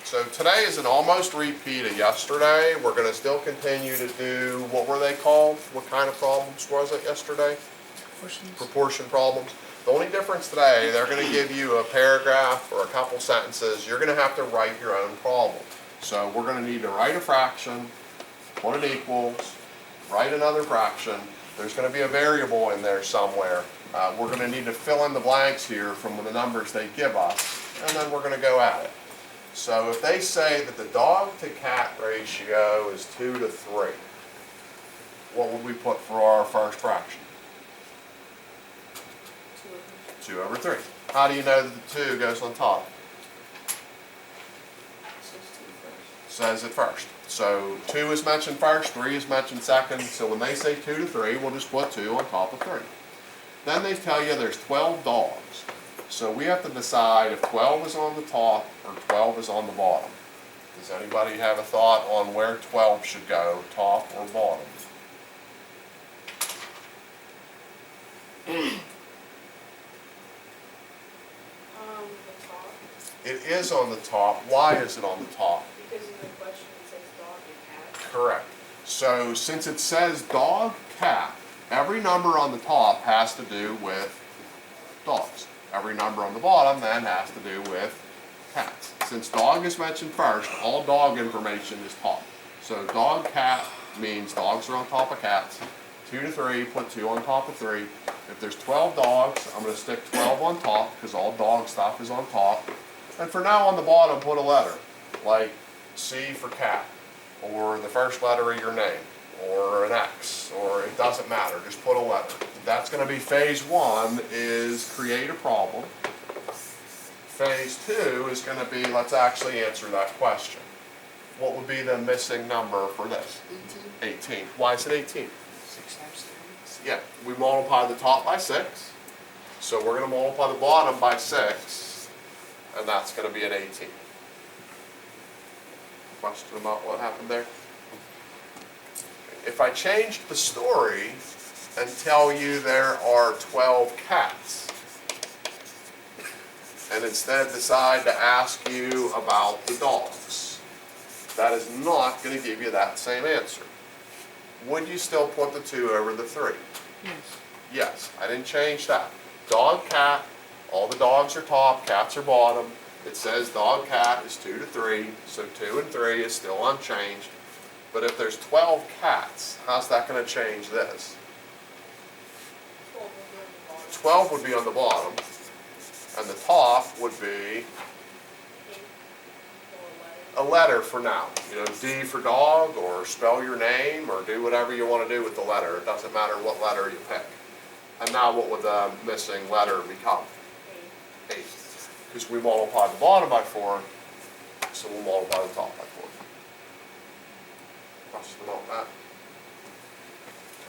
So today is an almost repeat of yesterday. We're going to still continue to do, what were they called? What kind of problems was it yesterday? Proportion problems. The only difference today, they're going to give you a paragraph or a couple sentences. You're going to have to write your own problem. So we're going to need to write a fraction, put it equals, write another fraction. There's going to be a variable in there somewhere. We're going to need to fill in the blanks here from the numbers they give us, and then we're going to go at it. So if they say that the dog to cat ratio is 2 to 3, what would we put for our first fraction? 2 over 3. How do you know that the 2 goes on top? Says it first. So 2 is mentioned first, 3 is mentioned second. So when they say 2 to 3, we'll just put 2 on top of 3. Then they tell you there's 12 dogs. So we have to decide if 12 is on the top or 12 is on the bottom. Does anybody have a thought on where 12 should go, top or bottom? The top, It is on the top. Why is it on the top? because in the question it says dog and cat. Correct. So since it says dog, cat, every number on the top has to do with dogs. Every number on the bottom then has to do with cats. Since dog is mentioned first, all dog information is top. So dog, cat means dogs are on top of cats. 2 to 3, put 2 on top of 3. If there's 12 dogs, I'm going to stick 12 on top because all dog stuff is on top. And for now on the bottom, put a letter, like C for cat, or the first letter of your name, or an X, or it doesn't matter, just put a letter. That's going to be phase 1, is create a problem. Phase 2 is going to be, let's actually answer that question. What would be the missing number for this? 18. Why is it 18? 6 times 3. Yeah, we multiply the top by 6, so we're going to multiply the bottom by 6, and that's going to be an 18. Question about what happened there? If I changed the story and tell you there are 12 cats, and instead decide to ask you about the dogs, that is not going to give you that same answer. Would you still put the 2 over the 3? Yes. Yes, I didn't change that. Dog, cat, all the dogs are top, cats are bottom. It says dog, cat is 2 to 3, so 2 and 3 is still unchanged. But if there's 12 cats, how's that going to change this? 12 would be on the bottom, and the top would be a letter for now. You know, D for dog, or spell your name, or do whatever you want to do with the letter. It doesn't matter what letter you pick. And now what would the missing letter become? 8. Because we multiplied the bottom by 4, so we'll multiply the top by 4. Question about that?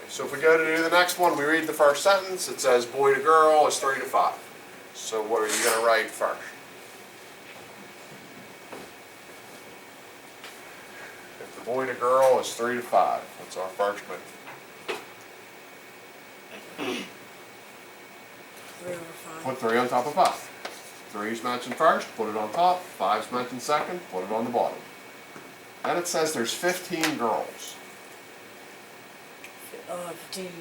Okay, so if we go to do the next one, we read the first sentence. It says boy to girl is 3 to 5. So what are you going to write first? If the boy to girl is 3 to 5, what's our first move? 3 over 5. Put 3 on top of 5. 3 is mentioned first, put it on top. 5 is mentioned second, put it on the bottom. Then it says there's 15 girls. 15,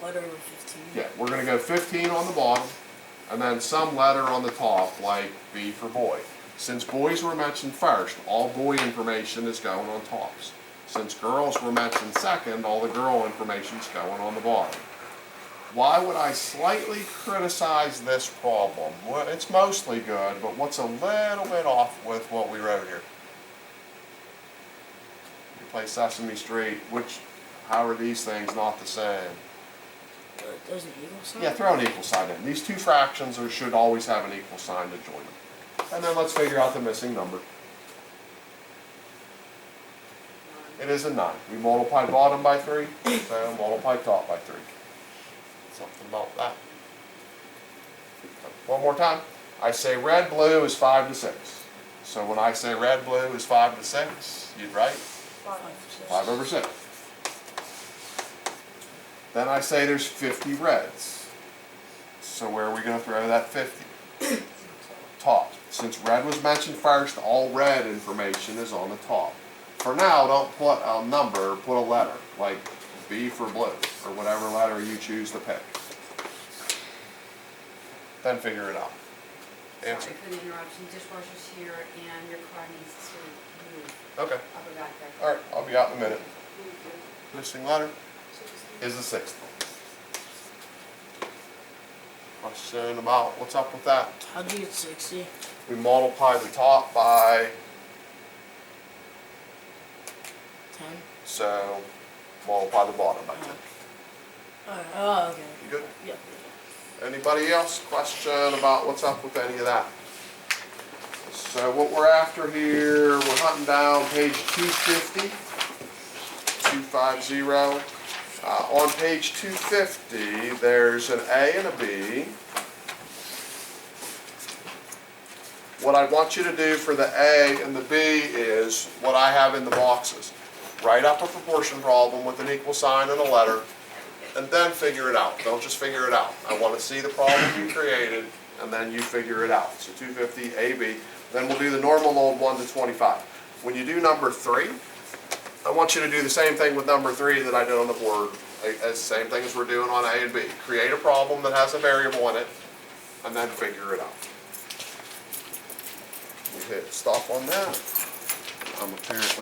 letter over 15. Yeah, we're going to go 15 on the bottom, and then some letter on the top, like B for boy. Since boys were mentioned first, all boy information is going on tops. Since girls were mentioned second, all the girl information is going on the bottom. Why would I slightly criticize this problem? Well, it's mostly good, but what's a little bit off with what we wrote here? You play Sesame Street, how are these things not the same? There's an equal sign? Yeah, throw an equal sign in. These two fractions should always have an equal sign to join them. And then let's figure out the missing number. It is a 9. We multiply bottom by 3, so multiply top by 3. Something about that. One more time. I say red, blue is 5 to 6. So when I say red, blue is 5 to 6, you'd write 5 over 6. Then I say there's 50 reds. So where are we going to throw that 50? Top. Since red was mentioned first, all red information is on the top. For now, don't put a number, put a letter, like B for blue, or whatever letter you choose to pick. Then figure it out. Answer. Sorry for the interruption, dishwasher's here and your car needs to move. Okay, I'll be back there. alright, I'll be out in a minute. Missing letter is the 6th. Question about what's up with that? How'd you get 60? We multiply the top by, 10? so multiply the bottom by 10. Alright, oh, okay. You good? Yep. Anybody else question about what's up with any of that? So what we're after here, we're hunting down page 250. 250. On page 250, there's an A and a B. What I want you to do for the A and the B is what I have in the boxes. Write up a proportion problem with an equal sign and a letter, and then figure it out. Don't just figure it out. I want to see the problem you created, and then you figure it out. So 250, A, B. Then we'll do the normal mode 1 to 25. When you do number 3, I want you to do the same thing with number 3 that I did on the board. As same thing as we're doing on A and B. Create a problem that has a variable in it, and then figure it out. We hit stop on that. I'm apparently